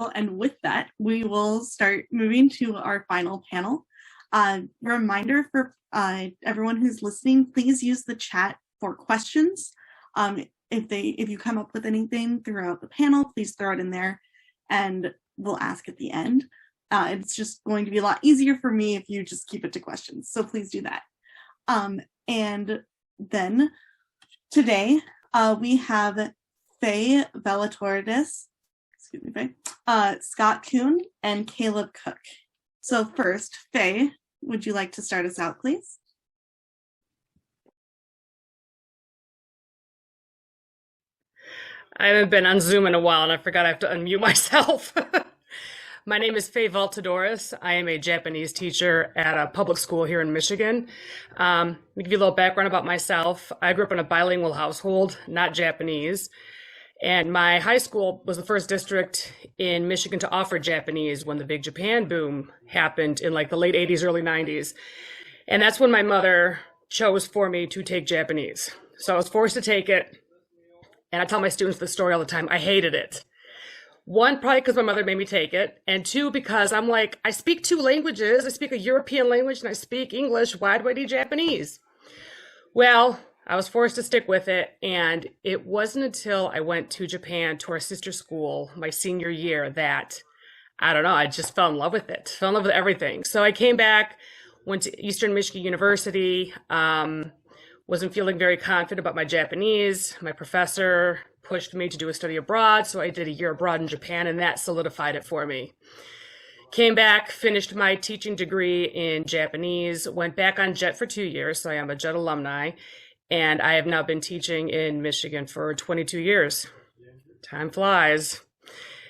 Well, and with that, we will start moving to our final panel. Reminder for everyone who's listening, please use the chat for questions. If you come up with anything throughout the panel, please throw it in there and we'll ask at the end. It's just going to be a lot easier for me if you just keep it to questions. So please do that. And then today we have Faye Velatordis, excuse me, Faye, Scott Kuhn, and Caleb Cook. So first, Faye, would you like to start us out, please? I haven't been on Zoom in a while and I forgot I have to unmute myself. My name is Faye Valtadoris. I am a Japanese teacher at a public school here in Michigan. Let me give you a little background about myself. I grew up in a bilingual household, not Japanese. And my high school was the first district in Michigan to offer Japanese when the big Japan boom happened in like the late 80s, early 90s. And that's when my mother chose for me to take Japanese. So I was forced to take it. And I tell my students this story all the time. I hated it. One, probably because my mother made me take it. And two, because I'm like, I speak two languages. I speak a European language and I speak English. Why do I need Japanese? Well, I was forced to stick with it. And it wasn't until I went to Japan to our sister school my senior year that, I don't know, I just fell in love with it. Fell in love with everything. So I came back, went to Eastern Michigan University, wasn't feeling very confident about my Japanese. My professor pushed me to do a study abroad, so I did a year abroad in Japan, and that solidified it for me. Came back, finished my teaching degree in Japanese, went back on JET for 2 years, so I am a JET alumni, and I have now been teaching in Michigan for 22 years. Time flies.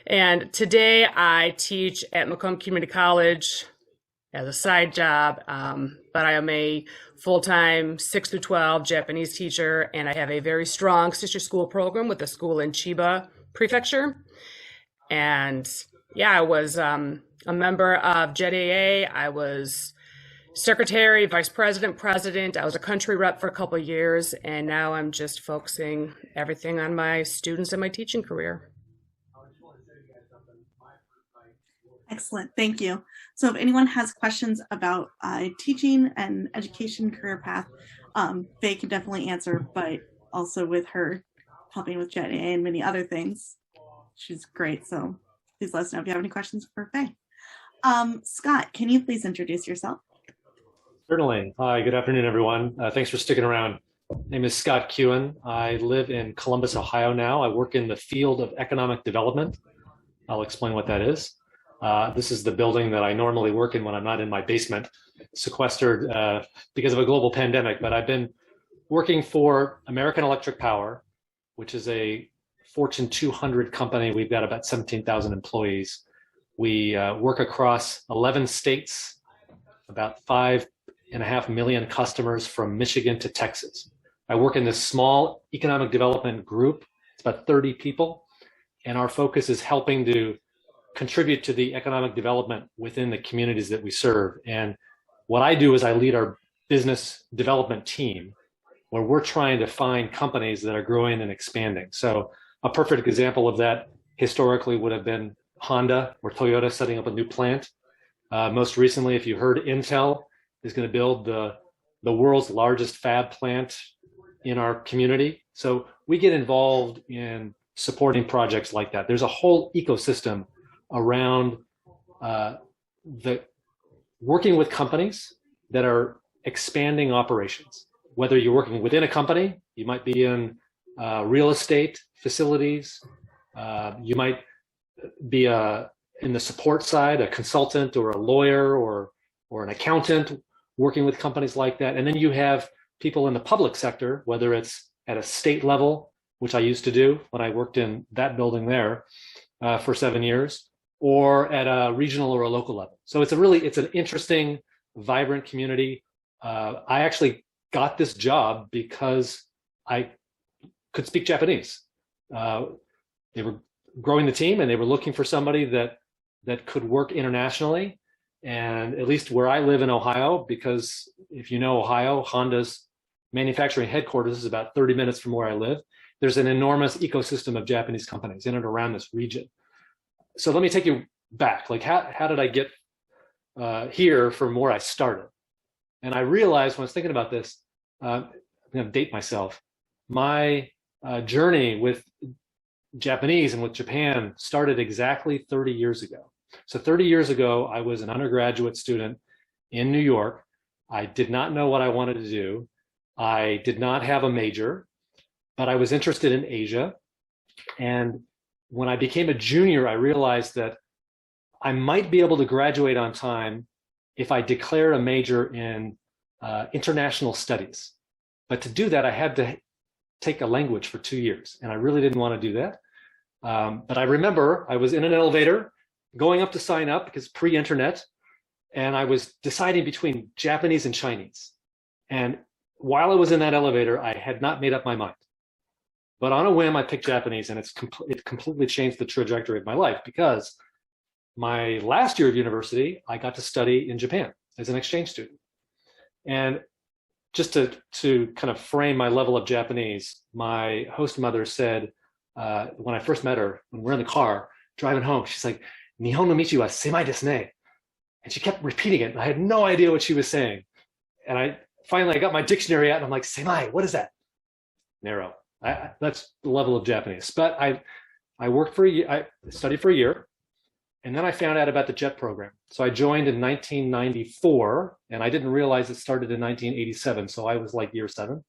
And today I teach at Macomb Community College as a side job, but I am a full-time 6 through 12 Japanese teacher, and I have a very strong sister school program with a school in Chiba Prefecture. And yeah, I was a member of GLJETAA. I was secretary, vice president, president. I was a country rep for a couple of years, and now I'm just focusing everything on my students and my teaching career. Excellent, thank you. So if anyone has questions about teaching and education career path, Faye can definitely answer, but also with her helping with GLJETAA and many other things, she's great. So please let us know if you have any questions for Faye. Scott, can you please introduce yourself? Certainly. Hi, good afternoon, everyone. Thanks for sticking around. My name is Scott Kuhn. I live in Columbus, Ohio now. I work in the field of economic development. I'll explain what that is. This is the building that I normally work in when I'm not in my basement, sequestered because of a global pandemic. But I've been working for American Electric Power, which is a Fortune 200 company. We've got about 17,000 employees. We work across 11 states, about 5.5 million customers from Michigan to Texas. I work in this small economic development group. It's about 30 people. And our focus is helping to contribute to the economic development within the communities that we serve. And what I do is I lead our business development team, where we're trying to find companies that are growing and expanding. So a perfect example of that historically would have been Honda or Toyota setting up a new plant. Most recently, if you heard, Intel is going to build the world's largest fab plant in our community. So we get involved in supporting projects like that. There's a whole ecosystem around the working with companies that are expanding operations. Whether you're working within a company, you might be in real estate facilities, you might be in the support side, a consultant or a lawyer or an accountant working with companies like that. And then you have people in the public sector, whether it's at a state level, which I used to do when I worked in that building there for 7 years, or at a regional or a local level. So it's an interesting, vibrant community. I actually got this job because I could speak Japanese. They were growing the team and they were looking for somebody that could work internationally. And at least where I live in Ohio, because if you know Ohio, Honda's manufacturing headquarters is about 30 minutes from where I live. There's an enormous ecosystem of Japanese companies in and around this region. so let me take you back. Like, how did I get here from where I started? And I realized when I was thinking about this, I'm going to date myself. My journey with Japanese and with Japan started exactly 30 years ago. So 30 years ago, I was an undergraduate student in New York. I did not know what I wanted to do. I did not have a major, but I was interested in Asia. And when I became a junior, I realized that I might be able to graduate on time if I declared a major in international studies. But to do that, I had to take a language for 2 years, and I really didn't want to do that. But I remember I was in an elevator going up to sign up because pre-internet, and I was deciding between Japanese and Chinese. And while I was in that elevator, I had not made up my mind. But on a whim, I picked Japanese, and it completely changed the trajectory of my life, because my last year of university, I got to study in Japan as an exchange student. And just to kind of frame my level of Japanese, my host mother said, when I first met her, when we're in the car driving home, she's like, "Nihon no michi wa semai desu ne." And she kept repeating it, and I had no idea what she was saying. And I finally got my dictionary out, and I'm like, "Semai, what is that?" Narrow. That's the level of Japanese. But I worked for a year, I studied for a year, and then I found out about the JET program. So I joined in 1994, and I didn't realize it started in 1987. So I was like year 7.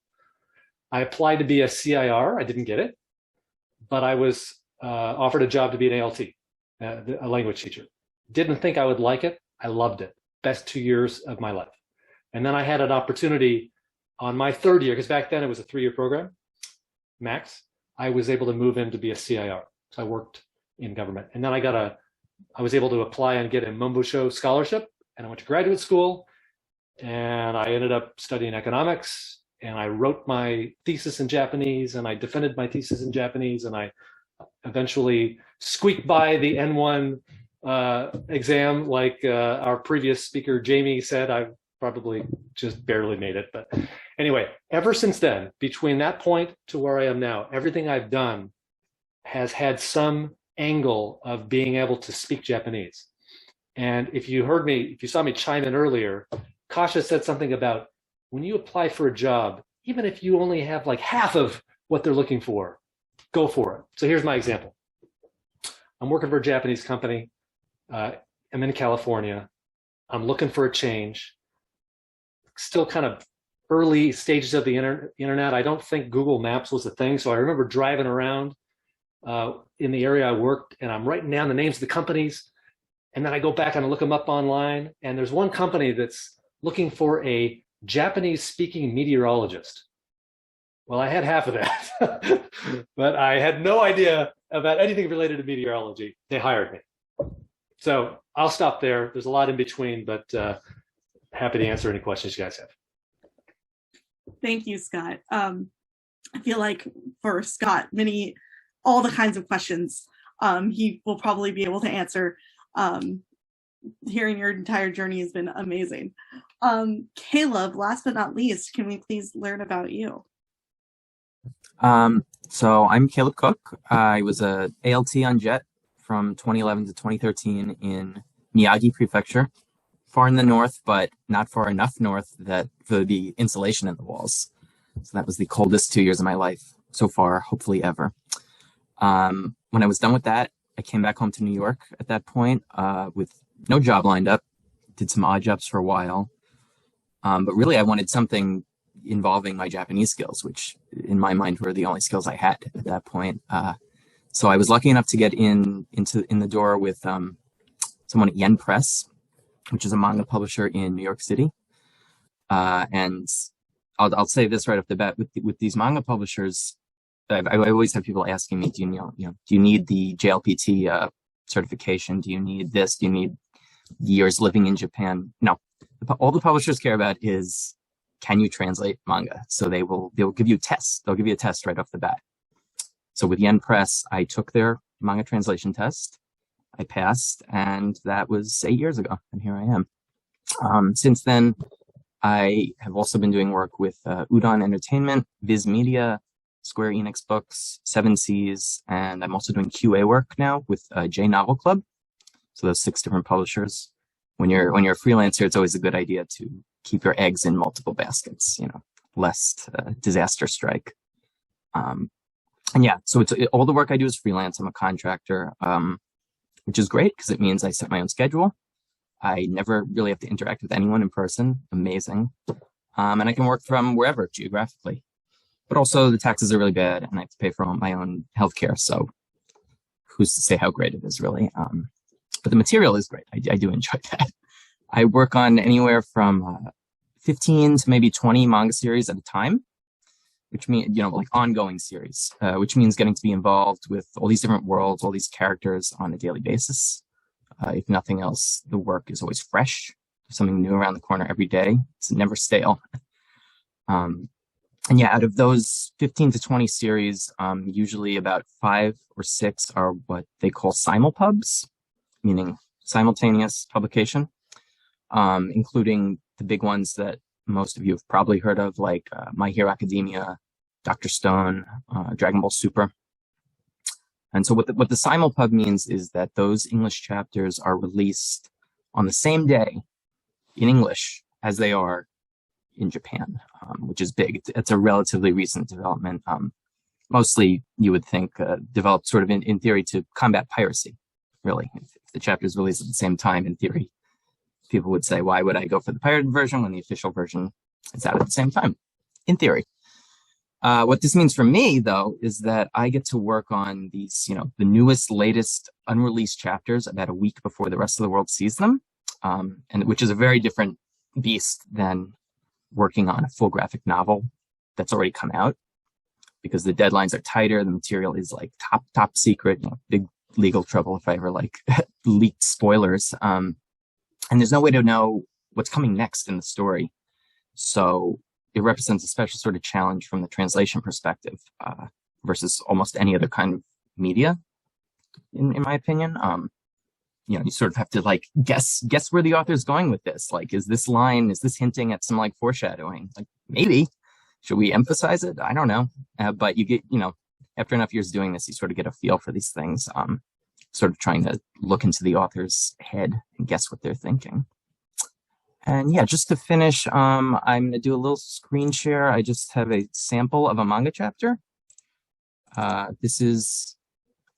I applied to be a CIR. I didn't get it, but I was offered a job to be an ALT, a language teacher. Didn't think I would like it. I loved it. Best 2 years of my life. And then I had an opportunity on my 3rd year, because back then it was a 3-year program, max. I was able to move in to be a CIR. So I worked in government. And then I was able to apply and get a Mombusho scholarship, and I went to graduate school, and I ended up studying economics, and I wrote my thesis in Japanese, and I defended my thesis in Japanese, and I eventually squeaked by the N1 exam, like our previous speaker, Jamie, said. I probably just barely made it. But anyway, ever since then, between that point to where I am now, everything I've done has had some angle of being able to speak Japanese. And if you saw me chime in earlier, Kasha said something about when you apply for a job, even if you only have like half of what they're looking for, go for it. So here's my example. I'm working for a Japanese company. I'm in California. I'm looking for a change. Still kind of early stages of the internet. I don't think Google Maps was a thing. So I remember driving around in the area I worked, and I'm writing down the names of the companies. And then I go back and I look them up online. And there's one company that's looking for a Japanese speaking meteorologist. Well, I had half of that, but I had no idea about anything related to meteorology. They hired me. So I'll stop there. There's a lot in between, but happy to answer any questions you guys have. Thank you, Scott. I feel like for Scott, all the kinds of questions he will probably be able to answer. Hearing your entire journey has been amazing. Caleb, last but not least, can we please learn about you? So I'm Caleb Cook. I was a ALT on JET from 2011 to 2013 in Miyagi Prefecture, far in the north, but not far enough north for the insulation in the walls. So that was the coldest 2 years of my life so far, hopefully ever. When I was done with that, I came back home to New York at that point with no job lined up, did some odd jobs for a while. But really, I wanted something involving my Japanese skills, which in my mind were the only skills I had at that point. So I was lucky enough to get in the door with someone at Yen Press, which is a manga publisher in New York City. And I'll say this right off the bat, with these manga publishers, I always have people asking me, do you need the JLPT certification? Do you need this? Do you need years living in Japan? No. All the publishers care about is, can you translate manga? So they'll give you tests. They'll give you a test right off the bat. So with Yen Press, I took their manga translation test. I passed, and that was 8 years ago, and here I am. Since then, I have also been doing work with Udon Entertainment, Viz Media, Square Enix books, Seven Seas, and I'm also doing QA work now with J Novel Club. So those 6 different publishers. When you're a freelancer, it's always a good idea to keep your eggs in multiple baskets, lest disaster strike. And yeah, so all the work I do is freelance. I'm a contractor, which is great because it means I set my own schedule. I never really have to interact with anyone in person. Amazing. And I can work from wherever geographically. But also the taxes are really bad and I have to pay for all my own healthcare. So who's to say how great it is really? But the material is great. I do enjoy that. I work on anywhere from 15 to maybe 20 manga series at a time, which means, like ongoing series, which means getting to be involved with all these different worlds, all these characters on a daily basis. If nothing else, the work is always fresh. There's something new around the corner every day. It's never stale. And yeah, out of those 15 to 20 series, usually about 5 or 6 are what they call simulpubs, meaning simultaneous publication, including the big ones that most of you have probably heard of, like My Hero Academia, Dr. Stone, Dragon Ball Super. And so what the simulpub means is that those English chapters are released on the same day in English as they are in Japan, which is big. It's a relatively recent development. Mostly, you would think, developed sort of in theory to combat piracy, really. If the chapters released at the same time, in theory, people would say, why would I go for the pirated version when the official version is out at the same time? In theory. What this means for me, though, is that I get to work on these, the newest, latest, unreleased chapters about a week before the rest of the world sees them, and which is a very different beast than working on a full graphic novel that's already come out, because the deadlines are tighter. The material is like top secret, big legal trouble if I ever leaked spoilers. And there's no way to know what's coming next in the story. So it represents a special sort of challenge from the translation perspective, versus almost any other kind of media, in my opinion. You sort of have to guess where the author's going with this. Is this hinting at some foreshadowing? Maybe. Should we emphasize it? I don't know. But you get, after enough years doing this, you sort of get a feel for these things, sort of trying to look into the author's head and guess what they're thinking. And yeah, just to finish, I'm going to do a little screen share. I just have a sample of a manga chapter. This is,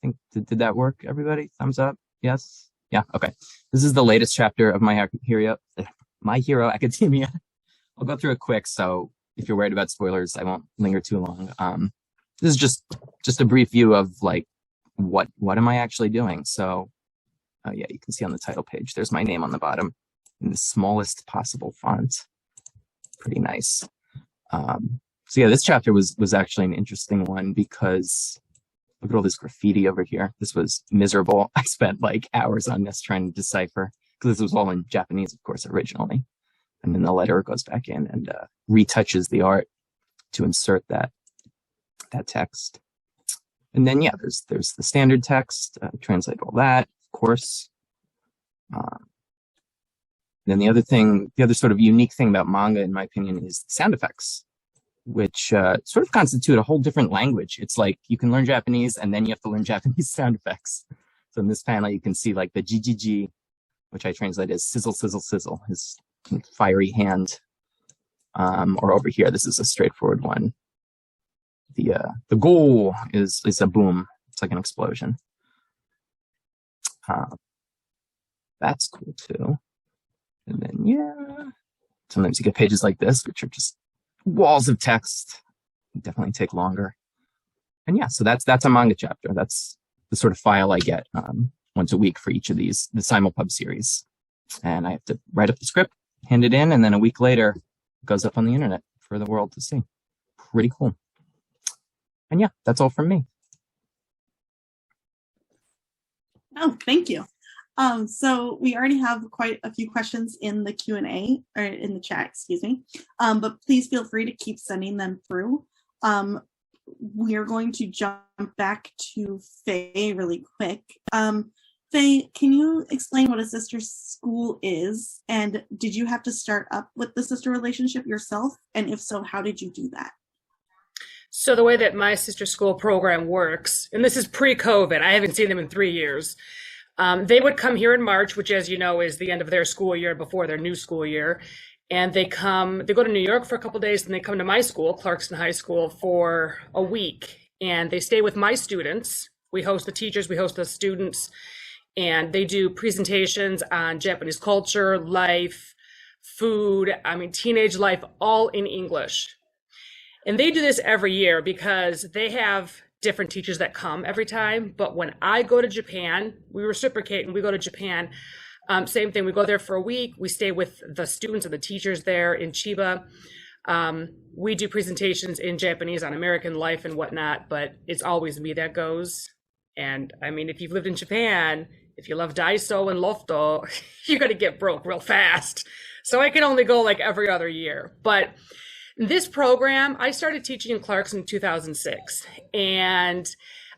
I think, did that work, everybody? Thumbs up? Yes? Yeah, okay. This is the latest chapter of My Hero Academia. I'll go through it quick, so if you're worried about spoilers, I won't linger too long. This is just a brief view of what am I actually doing? So yeah, you can see on the title page, there's my name on the bottom in the smallest possible font. Pretty nice. So yeah, this chapter was actually an interesting one because look at all this graffiti over here. This was miserable. I spent hours on this trying to decipher, because this was all in Japanese, of course, originally. And then the letter goes back in and retouches the art to insert that text. And then, yeah, there's the standard text, translate all that, of course. Then the other sort of unique thing about manga, in my opinion, is sound effects, which sort of constitute a whole different language. It's you can learn Japanese and then you have to learn Japanese sound effects. So in this panel, you can see the GGG, which I translate as sizzle, sizzle, sizzle, his fiery hand. Or over here, this is a straightforward one. The goal is a boom. It's like an explosion. That's cool too. And then, yeah, sometimes you get pages like this, which are just walls of text. Definitely take longer. And yeah, so that's a manga chapter. That's the sort of file I get once a week for each of the simulpub series. And I have to write up the script, hand it in, and then a week later, it goes up on the internet for the world to see. Pretty cool. And yeah, that's all from me. Oh, thank you. So we already have quite a few questions in the Q&A, or in the chat, excuse me. But please feel free to keep sending them through. We are going to jump back to Faye really quick. Faye, can you explain what a sister school is? And did you have to start up with the sister relationship yourself? And if so, how did you do that? So the way that my sister school program works, and this is pre-COVID, I haven't seen them in 3 years. They would come here in March, which, as you know, is the end of their school year before their new school year. And they go to New York for a couple of days, and they come to my school, Clarkston High School, for a week. And they stay with my students. We host the teachers, we host the students, and they do presentations on Japanese culture, life, food, teenage life, all in English. And they do this every year because they have different teachers that come every time. But when I go to Japan, we reciprocate and we go to Japan. Same thing. We go there for a week. We stay with the students and the teachers there in Chiba. We do presentations in Japanese on American life and whatnot, but it's always me that goes. And if you've lived in Japan, if you love Daiso and Lofto, you're going to get broke real fast. So I can only go like every other year. But this program, I started teaching in Clarkston in 2006, and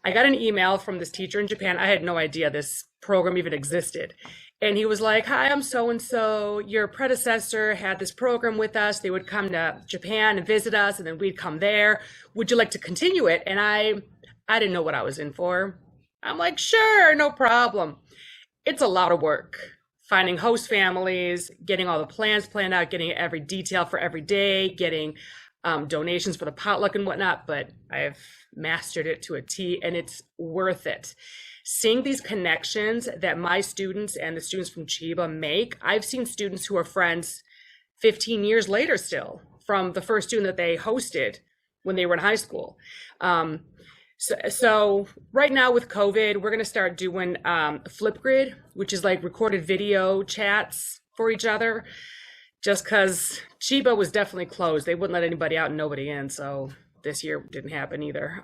I got an email from this teacher in Japan. I had no idea this program even existed. And he was like, "Hi, I'm so-and-so. Your predecessor had this program with us. They would come to Japan and visit us, and then we'd come there. Would you like to continue it?" And I didn't know what I was in for. I'm like, "Sure, no problem." It's a lot of work. Finding host families, getting all the plans planned out, getting every detail for every day, getting donations for the potluck and whatnot, but I've mastered it to a T, and it's worth it. Seeing these connections that my students and the students from Chiba make, I've seen students who are friends 15 years later still from the first student that they hosted when they were in high school. So right now with COVID, we're going to start doing Flipgrid, which is like recorded video chats for each other, just because Chiba was definitely closed. They wouldn't let anybody out and nobody in. So this year didn't happen either.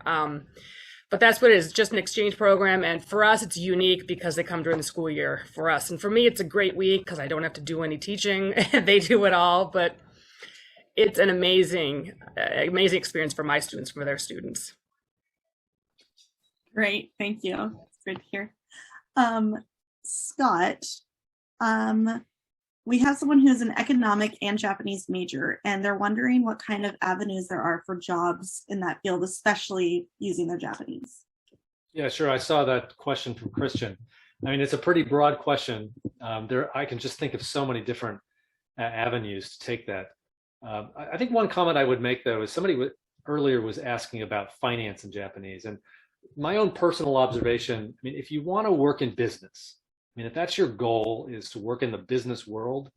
But that's what it is, just an exchange program. And for us, it's unique because they come during the school year for us. And for me, it's a great week because I don't have to do any teaching. They do it all. But it's an amazing experience for my students, for their students. Great, thank you. It's good to hear. Scott, we have someone who's an economic and Japanese major, and they're wondering what kind of avenues there are for jobs in that field, especially using their Japanese. Yeah, sure. I saw that question from Christian. It's a pretty broad question. I can just think of so many different avenues to take that. I think one comment I would make, though, is somebody earlier was asking about finance in Japanese. And my own personal observation, if you want to work in business, if that's your goal, is to work in the business world,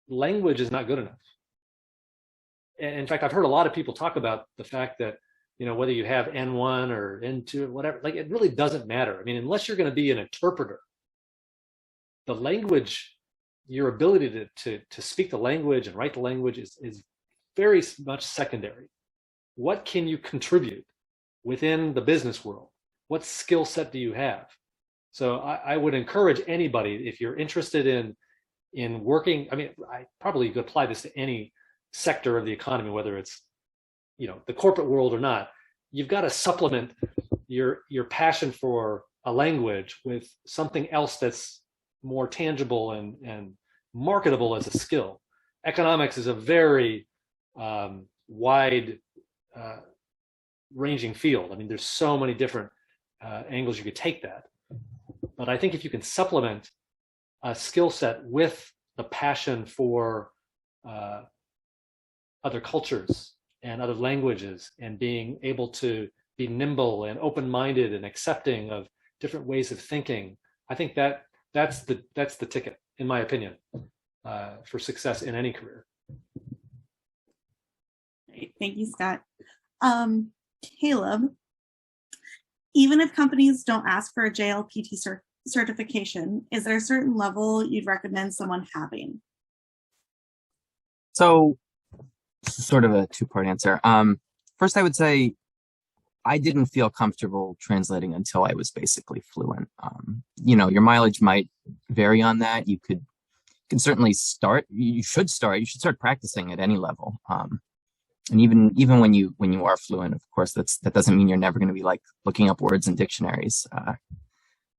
language is not good enough. And in fact, I've heard a lot of people talk about the fact that, whether you have N1 or N2, whatever, it really doesn't matter. Unless you're going to be an interpreter, the language, your ability to speak the language and write the language is very much secondary. What can you contribute within the business world? What skill set do you have? So I would encourage anybody, if you're interested in working, I probably could apply this to any sector of the economy, whether it's, the corporate world or not. You've got to supplement your passion for a language with something else that's more tangible and marketable as a skill. Economics is a very wide ranging field. There's so many different angles you could take that. But I think if you can supplement a skill set with the passion for other cultures and other languages, and being able to be nimble and open-minded and accepting of different ways of thinking, I think that's the ticket, in my opinion, for success in any career. Great. Thank you, Scott. Caleb, even if companies don't ask for a JLPT certification, is there a certain level you'd recommend someone having? So, sort of a two-part answer. First, I would say I didn't feel comfortable translating until I was basically fluent. Your mileage might vary on that. You can certainly start. You should start practicing at any level. And even when you are fluent, of course, that doesn't mean you're never going to be like looking up words in dictionaries.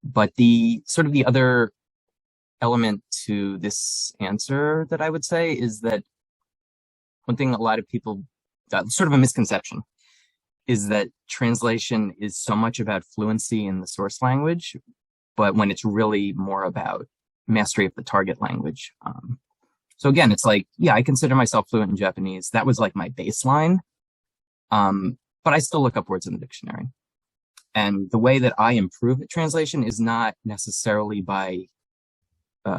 But the other element to this answer that I would say is that one thing a lot of people, sort of a misconception is that translation is so much about fluency in the source language, but when it's really more about mastery of the target language. So again, it's like, yeah, I consider myself fluent in Japanese. That was like my baseline. But I still look up words in the dictionary. And the way that I improve at translation is not necessarily by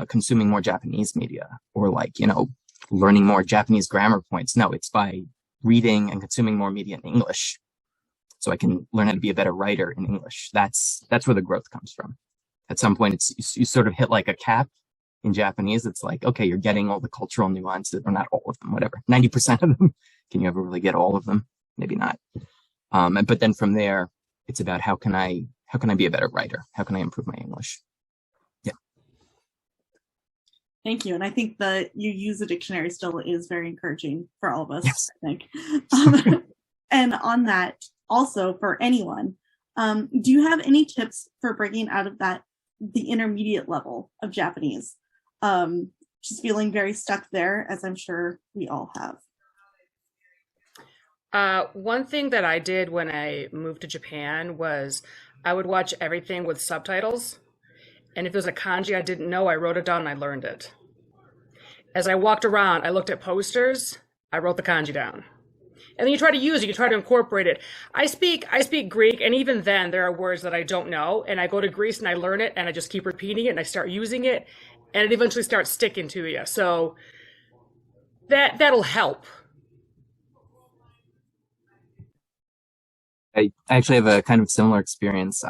consuming more Japanese media or like, learning more Japanese grammar points. No, it's by reading and consuming more media in English. So I can learn how to be a better writer in English. That's where the growth comes from. At some point, you sort of hit like a cap in Japanese. It's like, okay, you're getting all the cultural nuances, or not all of them, whatever, 90% of them. Can you ever really get all of them? Maybe not. But then from there, it's about how can I be a better writer? How can I improve my English? Yeah. Thank you. And I think that you use a dictionary still is very encouraging for all of us, Yes. I think. And on that, also for anyone, do you have any tips for breaking out of the intermediate level of Japanese? Just feeling very stuck there, as I'm sure we all have. One thing that I did when I moved to Japan was I would watch everything with subtitles. And if there was a kanji I didn't know, I wrote it down and I learned it. As I walked around, I looked at posters, I wrote the kanji down. And then you try to use it, you try to incorporate it. I speak Greek, and even then there are words that I don't know, and I go to Greece and I learn it, and I just keep repeating it, and I start using it, and it eventually starts sticking to you. So that'll help. I actually have a kind of similar experience.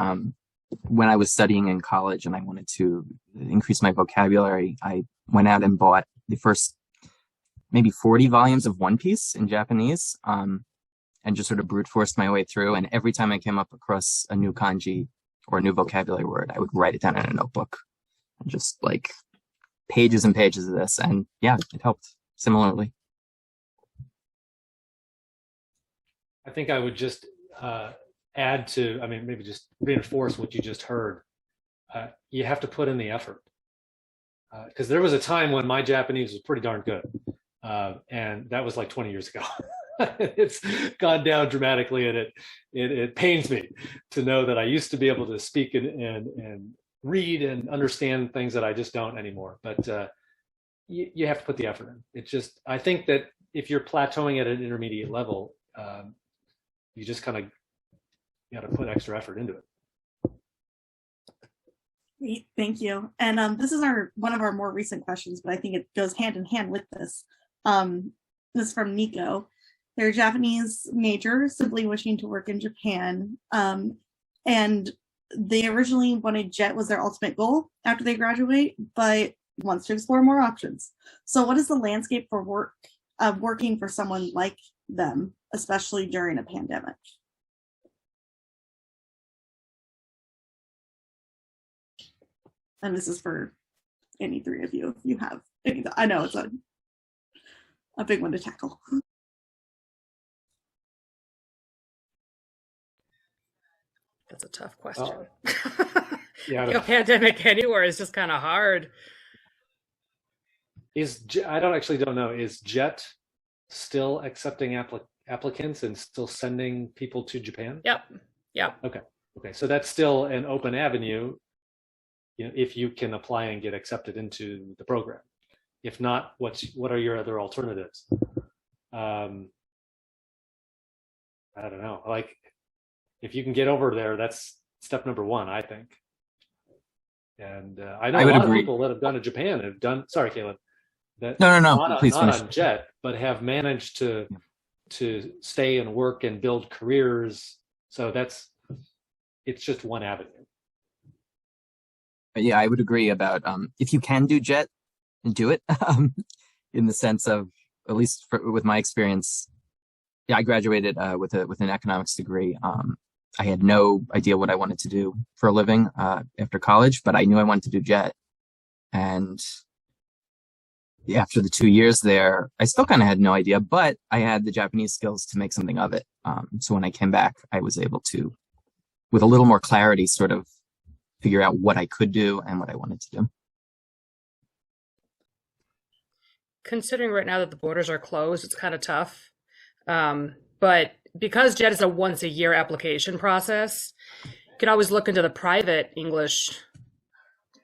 When I was studying in college and I wanted to increase my vocabulary, I went out and bought the first maybe 40 volumes of One Piece in Japanese, and just sort of brute forced my way through. And every time I came up across a new kanji or a new vocabulary word, I would write it down in a notebook, and just like pages and pages of this. And yeah, it helped similarly. I think I would just add to, maybe just reinforce what you just heard. You have to put in the effort. Because there was a time when my Japanese was pretty darn good. And that was like 20 years ago. It's gone down dramatically, and it pains me to know that I used to be able to speak and read and understand things that I just don't anymore. But you have to put the effort in. I think that if you're plateauing at an intermediate level, you just kind of got to put extra effort into it. Great, thank you. And this is one of our more recent questions, but I think it goes hand in hand with this. This is from Nico. They're a Japanese major, simply wishing to work in Japan. And they originally wanted JET was their ultimate goal after they graduate, but wants to explore more options. So what is the landscape for working for someone like them, especially during a pandemic? And this is for any three of you, if you have any. I know it's a big one to tackle. That's a tough question. Yeah, a pandemic anywhere is just kind of hard. I don't know. Is JET still accepting applicants and still sending people to Japan? Yep. Okay. So that's still an open avenue, if you can apply and get accepted into the program. If not, what are your other alternatives? I don't know. Like, if you can get over there, that's step number one, I think. And I know a lot of people that have gone to Japan have done. Sorry, Caleb. No. Please finish. Not on JET, but have managed to stay and work and build careers. So it's just one avenue. Yeah, I would agree about if you can do JET, do it. In the sense of, at least with my experience, yeah, I graduated with an economics degree. I had no idea what I wanted to do for a living after college, but I knew I wanted to do JET. And after the 2 years there, I still kind of had no idea, but I had the Japanese skills to make something of it. So when I came back, I was able to, with a little more clarity, sort of figure out what I could do and what I wanted to do. Considering right now that the borders are closed, it's kind of tough. But because JET is a once a year application process, you can always look into the private English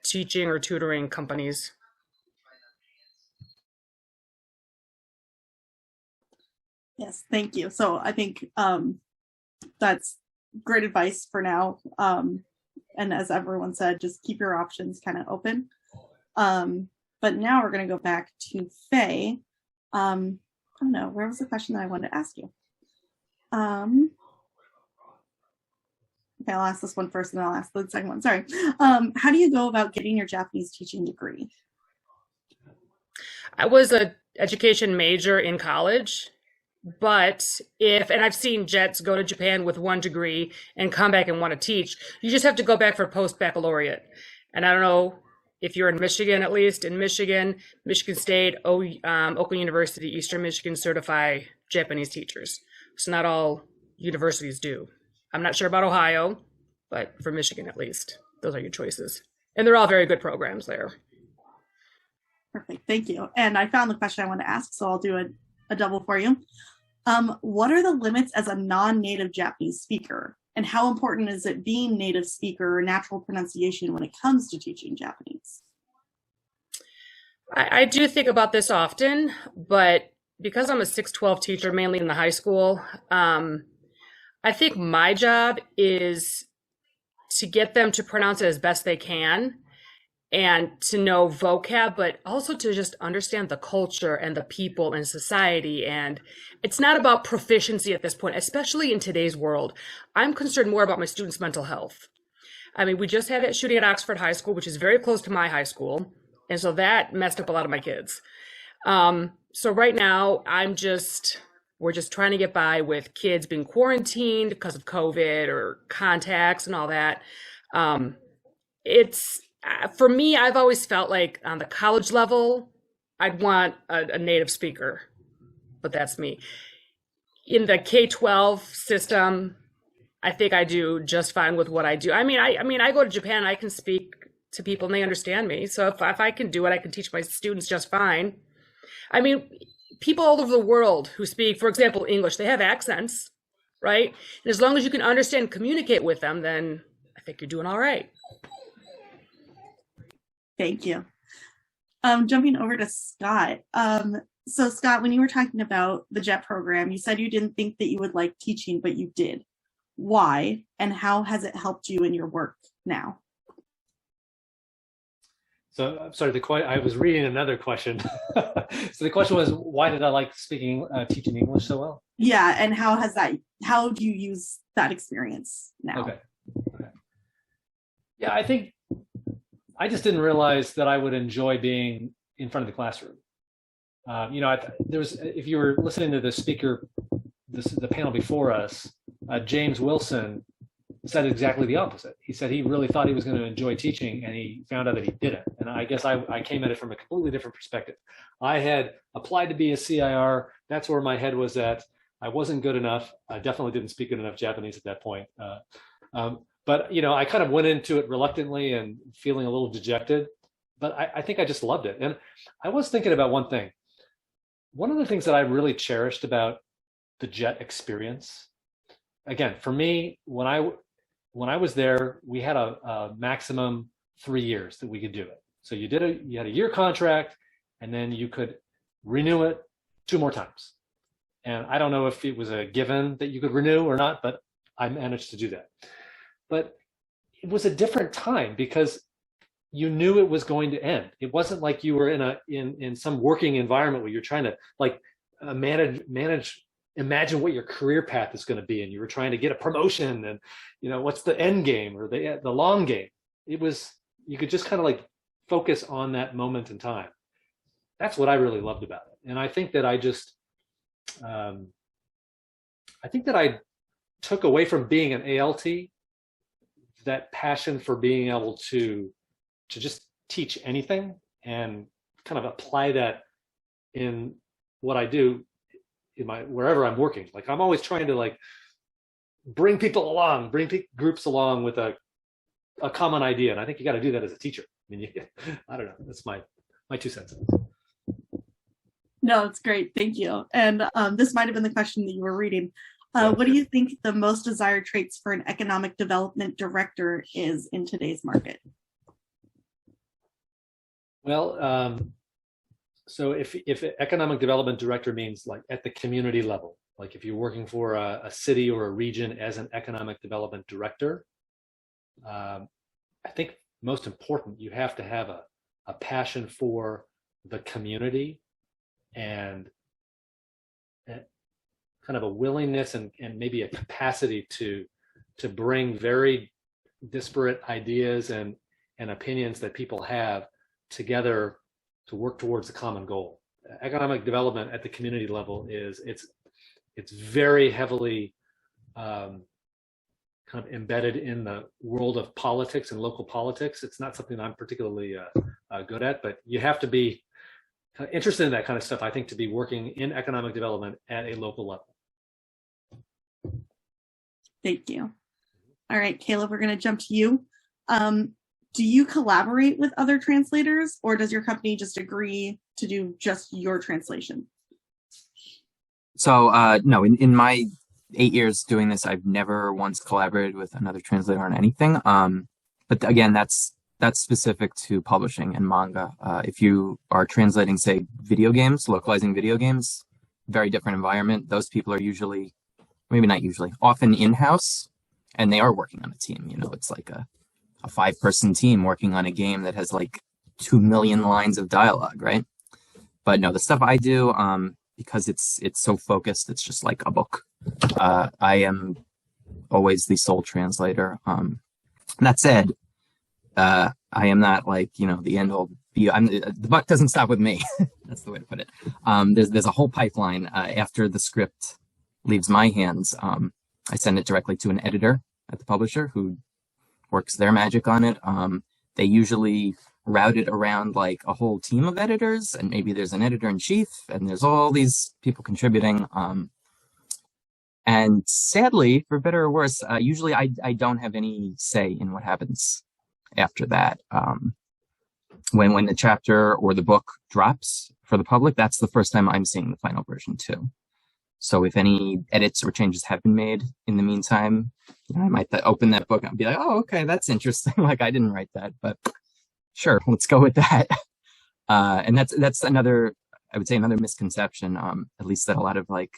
teaching or tutoring companies. Yes, thank you. So I think that's great advice for now. And as everyone said, just keep your options kind of open. But now we're going to go back to Faye. Oh no, where was the question that I wanted to ask you? Okay, I'll ask this one first and then I'll ask the second one. Sorry. How do you go about getting your Japanese teaching degree? I was an education major in college, but and I've seen JETs go to Japan with 1 degree and come back and want to teach. You just have to go back for post-baccalaureate. And I don't know if you're in Michigan, at least in Michigan, Michigan State, Oakland University, Eastern Michigan certify Japanese teachers. So not all universities do. I'm not sure about Ohio, but for Michigan at least, those are your choices. And they're all very good programs there. Perfect, thank you. And I found the question I want to ask, so I'll do a double for you. What are the limits as a non-native Japanese speaker? And how important is it being native speaker or natural pronunciation when it comes to teaching Japanese? I do think about this often, but because I'm a 612 teacher, mainly in the high school, I think my job is to get them to pronounce it as best they can and to know vocab, but also to just understand the culture and the people and society. And it's not about proficiency at this point, especially in today's world. I'm concerned more about my students' mental health. I mean, we just had a shooting at Oxford High School, which is very close to my high school. And so that messed up a lot of my kids. So right now, we're just trying to get by with kids being quarantined because of COVID or contacts and all that. For me, I've always felt like on the college level, I'd want a native speaker, but that's me. In the K-12 system, I think I do just fine with what I do. I mean, I go to Japan, I can speak to people and they understand me. So if I can do it, I can teach my students just fine. I mean, people all over the world who speak, for example, English, they have accents, right? And as long as you can understand and communicate with them, then I think you're doing all right. Thank you. Jumping over to Scott. So Scott, when you were talking about the JET program, you said you didn't think that you would like teaching, but you did. Why? And how has it helped you in your work now? So I'm sorry, I was reading another question. So the question was, why did I like teaching English so well? Yeah, and how do you use that experience now? Okay. Yeah, I think I just didn't realize that I would enjoy being in front of the classroom. If you were listening to the speaker, the panel before us, James Wilson said exactly the opposite. He said he really thought he was going to enjoy teaching, and he found out that he didn't. And I guess I came at it from a completely different perspective. I had applied to be a CIR. That's where my head was at. I wasn't good enough. I definitely didn't speak good enough Japanese at that point. But I kind of went into it reluctantly and feeling a little dejected. But I think I just loved it. And I was thinking about one thing. One of the things that I really cherished about the JET experience, again, for me, when I was there, we had a maximum 3 years that we could do it. So you had a year contract, and then you could renew it 2 more times. And I don't know if it was a given that you could renew or not, but I managed to do that. But it was a different time because you knew it was going to end. It wasn't like you were in some working environment where you're trying to imagine what your career path is going to be, and you were trying to get a promotion, and what's the end game or the long game. It was, you could just kind of focus on that moment in time. That's what I really loved about it. And I think that I took away from being an ALT that passion for being able to just teach anything and kind of apply that in what I do in wherever I'm working. I'm always trying to bring people along, groups along with a common idea. And I think you got to do that as a teacher. I mean, I don't know. That's my 2 cents. No, it's great. Thank you. And this might have been the question that you were reading. What do you think the most desired traits for an economic development director is in today's market? Well, so if economic development director means like at the community level, like if you're working for a city or a region as an economic development director, I think most important, you have to have a passion for the community and kind of a willingness and maybe a capacity to bring very disparate ideas and opinions that people have together to work towards a common goal. Economic development at the community level it's very heavily kind of embedded in the world of politics and local politics. It's not something I'm particularly good at, but you have to be interested in that kind of stuff, I think, to be working in economic development at a local level. Thank you. All right, Caleb, we're going to jump to you. Do you collaborate with other translators, or does your company just agree to do just your translation? So no, in my 8 years doing this, I've never once collaborated with another translator on anything. But again, that's specific to publishing and manga. If you are translating, say, video games, localizing video games, very different environment. Those people are usually, maybe not usually, often in-house, and they are working on a team. You know, it's like a 5-person team working on a game that has like 2 million lines of dialogue, right? But no, the stuff I do, because it's so focused, it's just like a book. I am always the sole translator. That said, I am not like, you know, the end all be. The buck doesn't stop with me. That's the way to put it. There's a whole pipeline after the script leaves my hands. I send it directly to an editor at the publisher who works their magic on it. They usually route it around like a whole team of editors, and maybe there's an editor-in-chief, and there's all these people contributing. And sadly, for better or worse, usually I don't have any say in what happens after that. When the chapter or the book drops for the public, that's the first time I'm seeing the final version too. So if any edits or changes have been made in the meantime, you know, I might open that book and be like, oh, okay, that's interesting. Like, I didn't write that, but sure, let's go with that. And that's another, I would say, another misconception, at least that a lot of like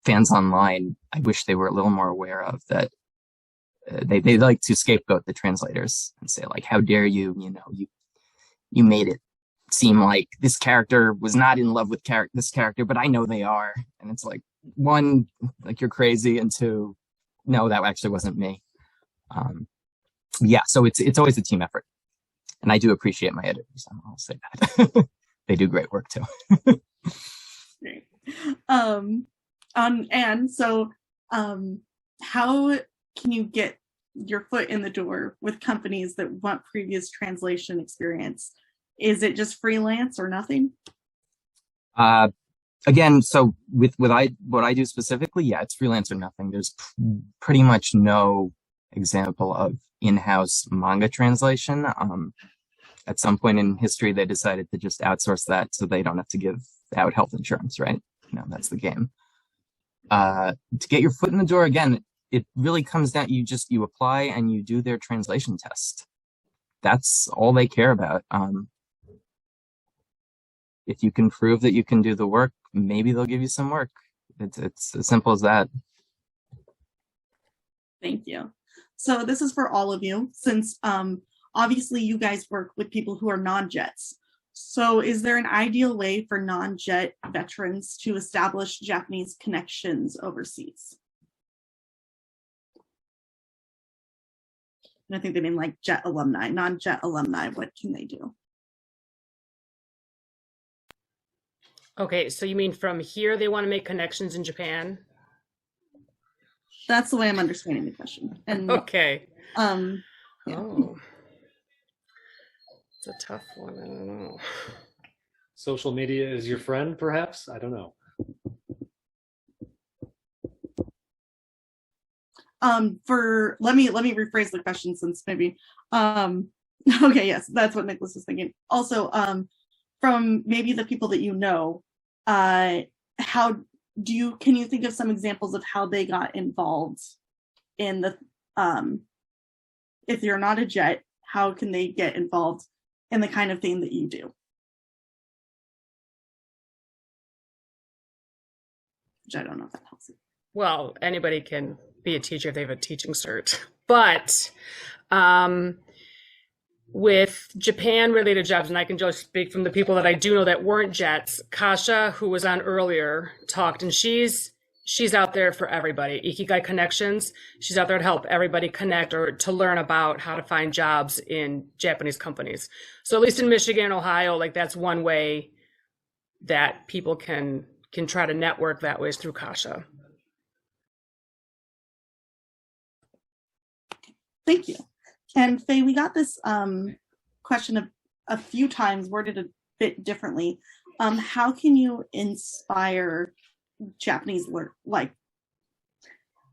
fans online, I wish they were a little more aware of, that they like to scapegoat the translators and say like, how dare you, you know, you made it seem like this character was not in love with this character, but I know they are. And it's like, one, like, you're crazy, and two, no, that actually wasn't me. Yeah, so it's always a team effort, and I do appreciate my editors. I'll say that. They do great work too. Great. And so, how can you get your foot in the door with companies that want previous translation experience? Is it just freelance or nothing? Again, so with what I do specifically, yeah, it's freelance or nothing. There's pretty much no example of in-house manga translation. At some point in history, they decided to just outsource that so they don't have to give out health insurance, right? You know, that's the game. To get your foot in the door, again, it really comes down, you apply and you do their translation test. That's all they care about. If you can prove that you can do the work, maybe they'll give you some work. It's as simple as that. Thank you. So this is for all of you, since obviously you guys work with people who are non-Jets. So is there an ideal way for non-Jet veterans to establish Japanese connections overseas? And I think they mean like Jet alumni, non-Jet alumni. What can they do? Okay, so you mean from here they want to make connections in Japan? That's the way I'm understanding the question. And okay. Yeah. Oh, it's a tough one. I don't know. Social media is your friend, perhaps? I don't know. Let me rephrase the question, since maybe okay, yes, that's what Nicholas is thinking. Also, from maybe the people that you know, how can you think of some examples of how they got involved in the, if you're not a Jet, how can they get involved in the kind of thing that you do? Which I don't know if that helps you. Well, anybody can be a teacher if they have a teaching cert, but with Japan related jobs, and I can just speak from the people that I do know that weren't Jets, Kasha, who was on earlier, talked, and she's out there for everybody. Ikigai Connections, she's out there to help everybody connect or to learn about how to find jobs in Japanese companies. So at least in Michigan and Ohio, like that's one way that people can try to network that way is through Kasha. Thank you. And Faye, we got this question a few times, worded a bit differently. How can you inspire Japanese like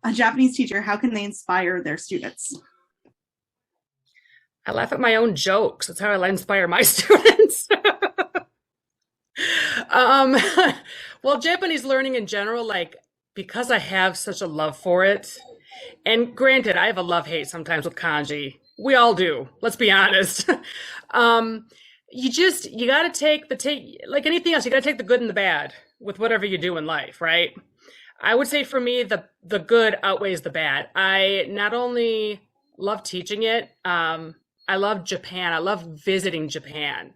a Japanese teacher? How can they inspire their students? I laugh at my own jokes. That's how I inspire my students. Well, Japanese learning in general, like because I have such a love for it, and granted, I have a love-hate sometimes with kanji. We all do. Let's be honest. You got to take like anything else, you got to take the good and the bad with whatever you do in life, right? I would say for me, the good outweighs the bad. I not only love teaching it, I love Japan. I love visiting Japan.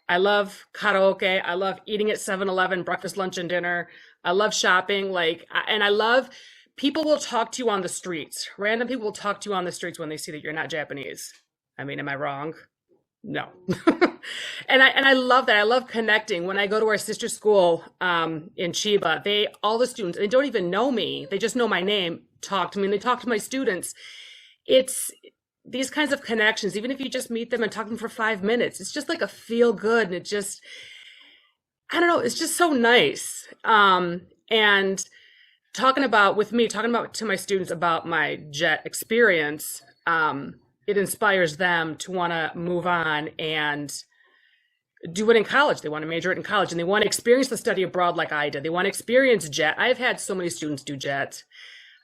I love karaoke. I love eating at 7-Eleven, breakfast, lunch, and dinner. I love shopping. And I love people will talk to you on the streets. Random people will talk to you on the streets when they see that you're not Japanese. I mean, am I wrong? No. And I love that. I love connecting. When I go to our sister school in Chiba, all the students, they don't even know me. They just know my name, talk to me, and they talk to my students. It's these kinds of connections, even if you just meet them and talk to them for 5 minutes, it's just like a feel good. And it just, I don't know, it's just so nice. And talking about to my students about my Jet experience, it inspires them to want to move on and do it in college. They want to major it in college and they want to experience the study abroad like I did. They want to experience Jet. I've had so many students do Jet.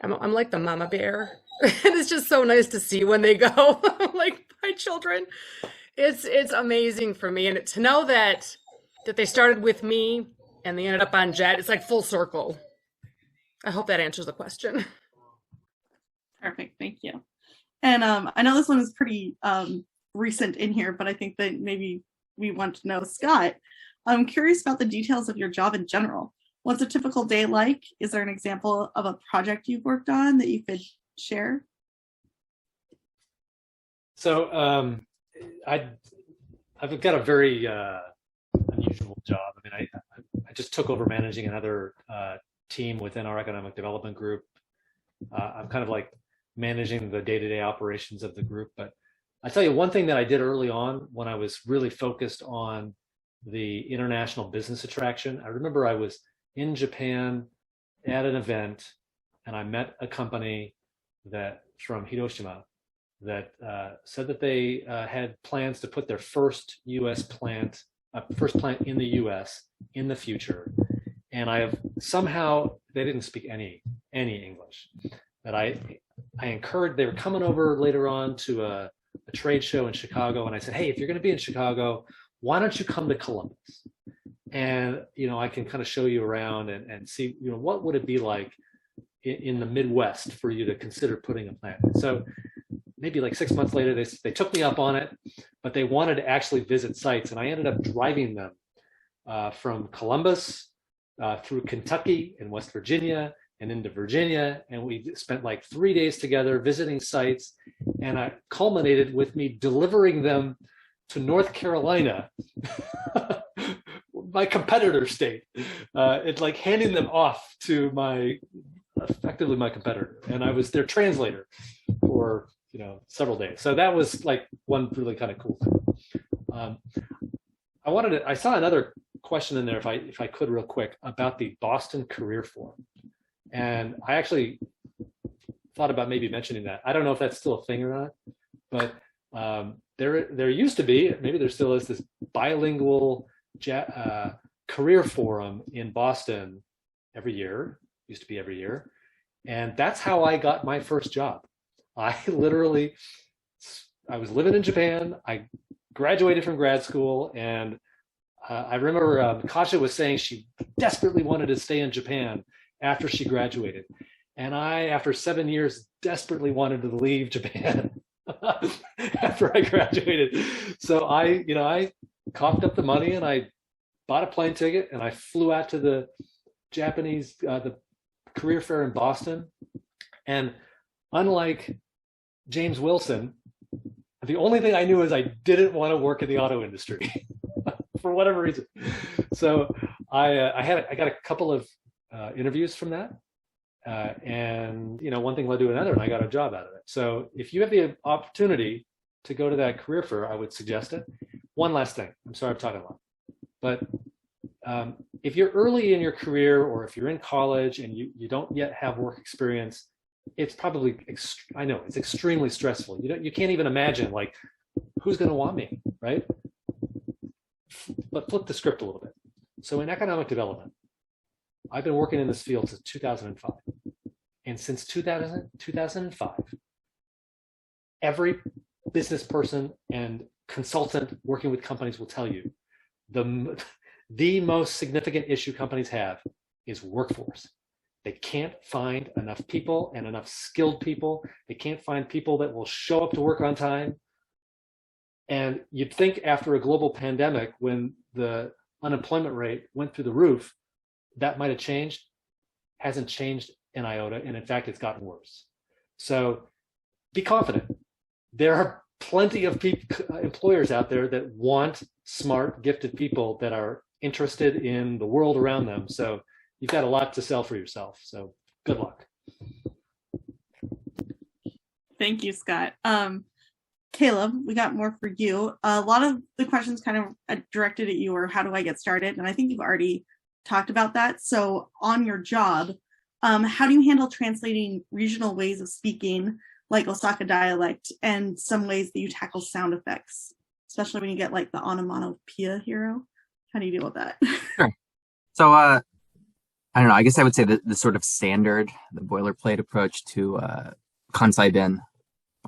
I'm like the mama bear. And it's just so nice to see when they go. Like my children. It's amazing for me. And to know that they started with me and they ended up on Jet, it's like full circle. I hope that answers the question. Perfect, thank you. And I know this one is pretty recent in here, but I think that maybe we want to know, Scott, I'm curious about the details of your job in general. What's a typical day like? Is there an example of a project you've worked on that you could share? So I've got a very unusual job. I mean, I just took over managing another team within our economic development group. I'm kind of like managing the day-to-day operations of the group. But I tell you one thing that I did early on when I was really focused on the international business attraction. I remember I was in Japan at an event and I met a company that from Hiroshima that said that they had plans to put their first US plant, first plant in the US in the future. And they didn't speak any English, but I encouraged, they were coming over later on to a trade show in Chicago. And I said, hey, if you're going to be in Chicago, why don't you come to Columbus? And, I can kind of show you around and see, what would it be like in the Midwest for you to consider putting a plant. So maybe like 6 months later, they took me up on it, but they wanted to actually visit sites. And I ended up driving them from Columbus through Kentucky and West Virginia and into Virginia. And we spent like 3 days together visiting sites. And I culminated with me delivering them to North Carolina, my competitor state. It's like handing them off to effectively my competitor. And I was their translator for, several days. So that was like one really kind of cool thing. I saw another question in there, if I could real quick, about the Boston Career Forum. And I actually thought about maybe mentioning that. I don't know if that's still a thing or not, but there used to be, maybe there still is, this bilingual career forum in Boston. every year, used to be every year. And that's how I got my first job. I was living in Japan. I graduated from grad school, and I remember Kasha was saying she desperately wanted to stay in Japan after she graduated. And I, after 7 years, desperately wanted to leave Japan after I graduated. So I coughed up the money and I bought a plane ticket and I flew out to the the career fair in Boston. And unlike James Wilson, the only thing I knew is I didn't want to work in the auto industry for whatever reason. So I got a couple of interviews from that. And one thing led to another, and I got a job out of it. So if you have the opportunity to go to that career fair, I would suggest it. One last thing. I'm sorry I'm talking a lot, but if you're early in your career, or if you're in college and you don't yet have work experience, it's probably I know it's extremely stressful. You can't even imagine, like, who's going to want me, right? But flip the script a little bit. So in economic development, I've been working in this field since 2005. And since 2005, every business person and consultant working with companies will tell you the most significant issue companies have is workforce. They can't find enough people and enough skilled people. They can't find people that will show up to work on time. And you'd think after a global pandemic, when the unemployment rate went through the roof, that might have changed. Hasn't changed an iota, and in fact, it's gotten worse. So be confident. There are plenty of employers out there that want smart, gifted people that are interested in the world around them. So you've got a lot to sell for yourself. So good luck. Thank you, Scott. Caleb, we got more for you. A lot of the questions kind of directed at you, or how do I get started? And I think you've already talked about that. So on your job, how do you handle translating regional ways of speaking, like Osaka dialect, and some ways that you tackle sound effects, especially when you get like the onomatopoeia hero? How do you deal with that? Sure. So I don't know, I guess I would say the sort of standard, the boilerplate approach to Kansai Ben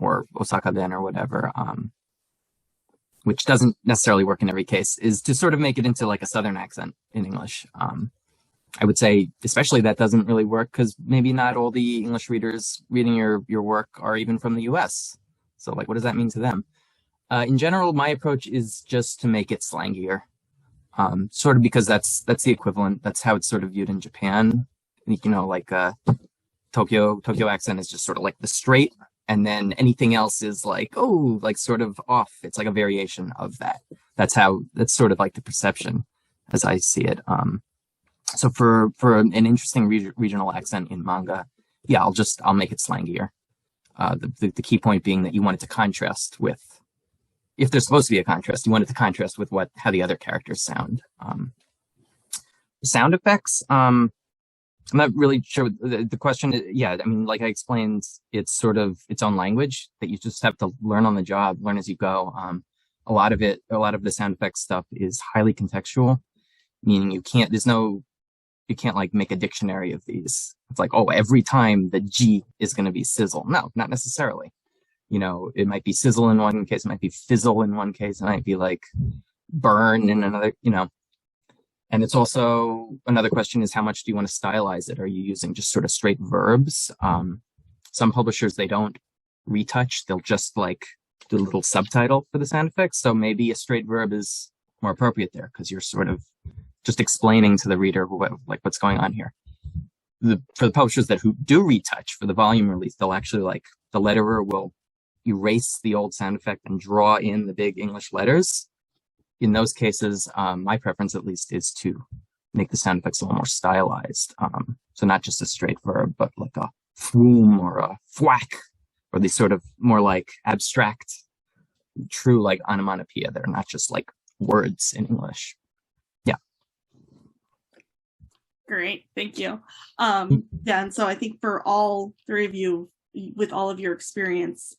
or Osaka Ben or whatever, which doesn't necessarily work in every case, is to sort of make it into like a Southern accent in English. I would say especially that doesn't really work because maybe not all the English readers reading your work are even from the US. So like, what does that mean to them? In general, my approach is just to make it slangier, sort of because that's the equivalent. That's how it's sort of viewed in Japan. Like Tokyo accent is just sort of like the straight, and then anything else is like, oh, like sort of off. It's like a variation of that. That's sort of like the perception as I see it. So for an interesting regional accent in manga, yeah, I'll make it slangier. The key point being that you want it to contrast with, if there's supposed to be a contrast, you want it to contrast with how the other characters sound. Sound effects, I'm not really sure. The question is, yeah, I mean, like I explained, it's sort of its own language that you just have to learn on the job, learn as you go. A lot of the sound effects stuff is highly contextual, meaning you can't like make a dictionary of these. It's like, oh, every time the G is going to be sizzle. No, not necessarily. It might be sizzle in one case, it might be fizzle in one case, it might be like burn in another, And it's also, another question is, how much do you want to stylize it? Are you using just sort of straight verbs? Some publishers, they don't retouch. They'll just like do a little subtitle for the sound effects. So maybe a straight verb is more appropriate there because you're sort of just explaining to the reader what's going on here. For the publishers who do retouch for the volume release, they'll actually, like, the letterer will erase the old sound effect and draw in the big English letters. In those cases, my preference at least is to make the sound effects a little more stylized. So not just a straight verb, but like a froom or a thwack, or these sort of more like abstract, true like onomatopoeia. They're not just like words in English. Yeah. Great, thank you. Yeah, and so I think for all three of you, with all of your experience,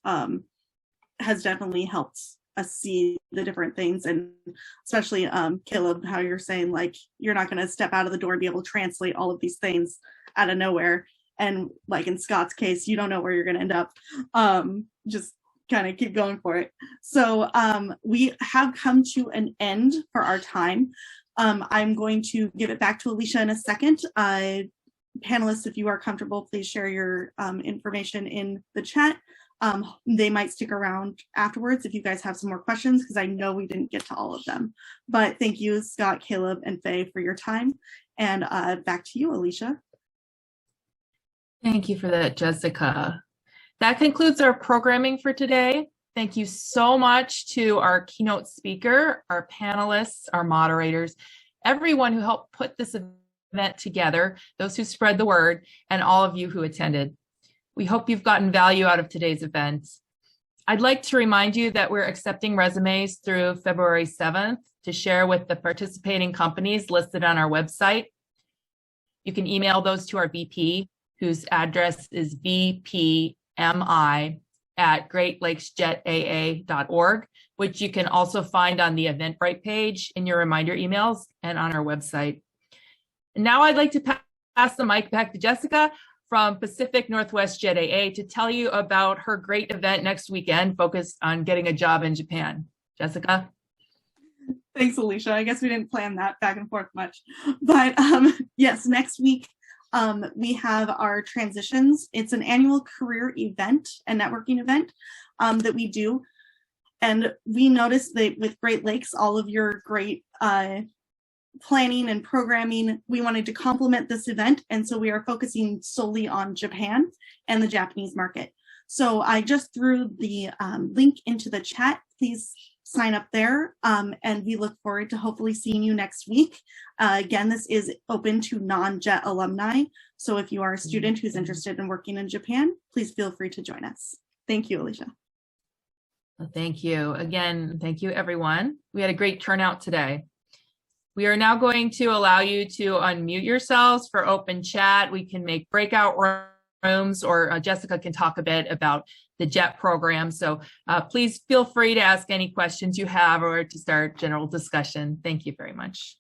has definitely helped us see the different things. And especially Caleb, how you're saying, like, you're not going to step out of the door and be able to translate all of these things out of nowhere. And like in Scott's case, you don't know where you're going to end up. Just kind of keep going for it. So we have come to an end for our time. I'm going to give it back to Alicia in a second. Panelists, if you are comfortable, please share your information in the chat. They might stick around afterwards if you guys have some more questions, because I know we didn't get to all of them. But thank you, Scott, Caleb, and Faye, for your time. And back to you, Alicia. Thank you for that, Jessica. That concludes our programming for today. Thank you so much to our keynote speaker, our panelists, our moderators, everyone who helped put this event together, those who spread the word, and all of you who attended. We hope you've gotten value out of today's event. I'd like to remind you that we're accepting resumes through February 7th to share with the participating companies listed on our website. You can email those to our VP, whose address is vpmi@greatlakesjetaa.org, which you can also find on the Eventbrite page in your reminder emails and on our website. And now I'd like to pass the mic back to Jessica from Pacific Northwest JETAA to tell you about her great event next weekend focused on getting a job in Japan. Jessica? Thanks, Alicia. I guess we didn't plan that back and forth much. But yes, next week, we have our transitions. It's an annual career event, a networking event that we do. And we noticed that with Great Lakes, all of your great planning and programming, we wanted to complement this event. And so we are focusing solely on Japan and the Japanese market. So I just threw the link into the chat. Please sign up there. And we look forward to hopefully seeing you next week. Again, this is open to non-JET alumni. So if you are a student who's interested in working in Japan, please feel free to join us. Thank you, Alicia. Thank you. Again, thank you, everyone. We had a great turnout today. We are now going to allow you to unmute yourselves for open chat. We can make breakout rooms, or Jessica can talk a bit about the JET program. So please feel free to ask any questions you have or to start general discussion. Thank you very much.